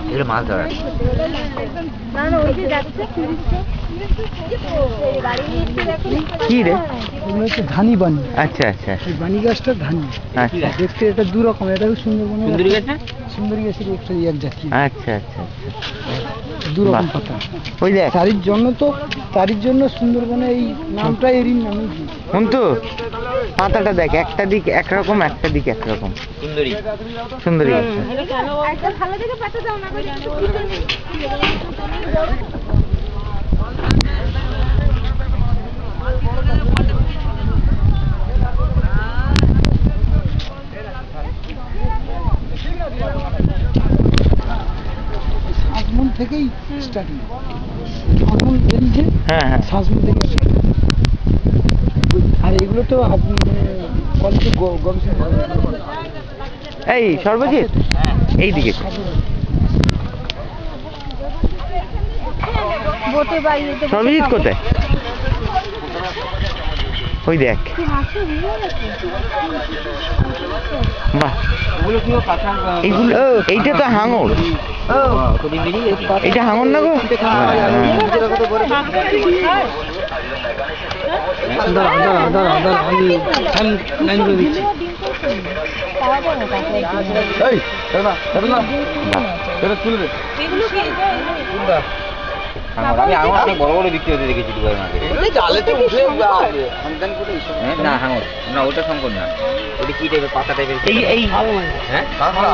এগুলো মাছ ধরার। কি রে? এগুলো হচ্ছে ধানি বানি। আচ্ছা আচ্ছা। এই বানি গাছটা ধানি। আচ্ছা, দেখতে এটা দু রকম, এটাও সুন্দরবনের সুন্দরী গাছ না? সুন্দরী গাছের একটা এক জাতীয়। আচ্ছা আচ্ছা আচ্ছা। দু রকম বাহ। পাতা। ওই দেখ, তারির জন্য সুন্দরবনে এই নামটা এরই নামে দিয়েছে। কিন্তু পাতাটা দেখ, একটা দিক একরকম, একটা দিক একরকম। সুন্দরী সুন্দরী গাছ। সাজমুন থেকেই স্টার্টিং। সাজমুন বেরিয়েছে। হ্যাঁ হ্যাঁ। সাজমুন থেকে। আর এগুলো তো কলেজে গবেষণা। এই সর্বজিৎ, এই দিকে সর্বজিৎ কোথায়? ওই দেখ, বাহ, এইগুলো, এইটা তো হাঙর। এইটা হাঙর না গো? আমি অনেক বড় বড় বিক্রি হতে দেখেছি দুবাই মার্কেটে। না হাঙর না, ওটা শঙ্কর না, ওটা কি টাইপের পাতা টাইপের? এই হ্যাঁ, কাঁকড়া।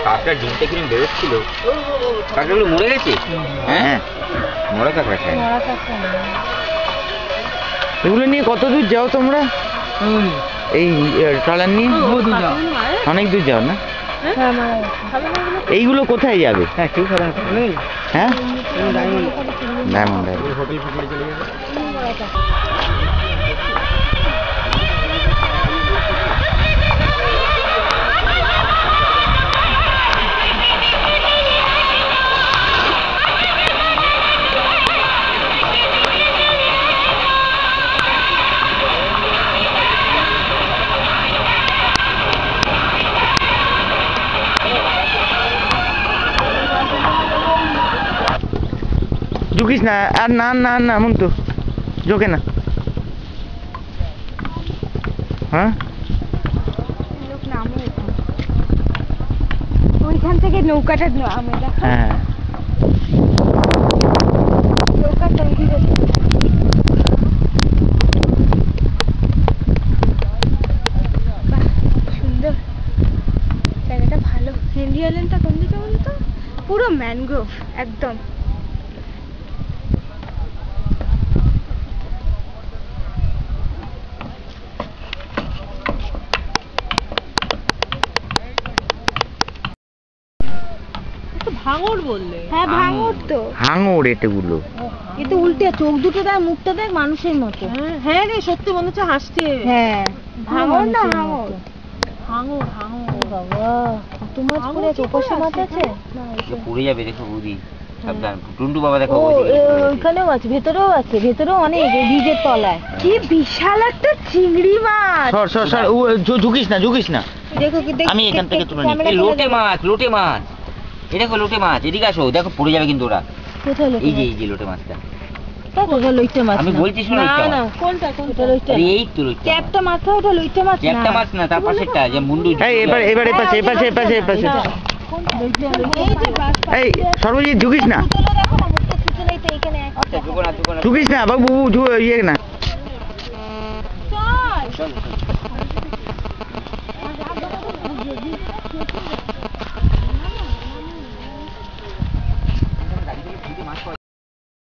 কাঁকড়ার ডিমটা কিরকম বেরোচ্ছিল। কাঁকড়াগুলো মরে গেছে? হ্যাঁ, মরা কাঁকড়া খায়। এগুলো নিয়ে কত দূর যাও তোমরা? এই ট্রলার নিয়ে অনেক দূর যাও না? এইগুলো কোথায় যাবে? হ্যাঁ, ডায়মন্ড হারবার। ঝুঁকিস না, আর না না না মন্তু, ঝোঁকে না। হ্যাঁ, ওইখান থেকে নৌকাটা নামে, দেখো। হ্যাঁ, নৌকাটা সুন্দর জায়গাটা, ভালো। হেনরি আইল্যান্ডটা কোন দিকে বলতো? পুরো ম্যানগ্রোভ একদম। ভাঙর বললে? হ্যাঁ, ভাঙর তো। হাঙর এটাগুলো। এ তো উল্টে, চোখ দুটো দেখ, মুখটা দেখ মানুষের মতো। হ্যাঁ রে, সত্যি মনে হচ্ছে হাসছে। হ্যাঁ, ভাঙর না হাঙর। হাঙর হাঙর। বাবা, কত মাছ পড়ে আছে। ওপাশে মাছ আছে? পড়ে যাবে, দেখো বৌদি, সাবধান। টুন্টু বাবা দেখো, ওইখানেও আছে, ভেতরেও আছে, ভেতরেও অনেক, বীজের তলায়। কি বিশাল একটা চিংড়ি মাছ। সর সর সর, ঝুঁকিস না, ঝুঁকিস না। দেখো, আমি এখান থেকে তুলে নিই। লোটে মাছ, লোটে মাছ, এই দেখো লোটে মাছ। এদিকে আসো, দেখো পড়ে যাবে কিন্তু ওরা। কোথায় লোটে? এই যে লোটে মাছটা। লইটে মাছ? আমি বলছি শোনো, না, কোনটা কোনটা? এই তো লইটে। ক্যাপটা মাথা, ওটা লইটে মাছ না। ক্যাপটা মাছ না, তার পাশেরটা যে মুন্ডু। এবার এপাশে এপাশে এপাশে এপাশে। এই সর্বজিৎ, ঝুঁকিস না, ঝুঁকিস না বাবু, ইয়ে না। চল।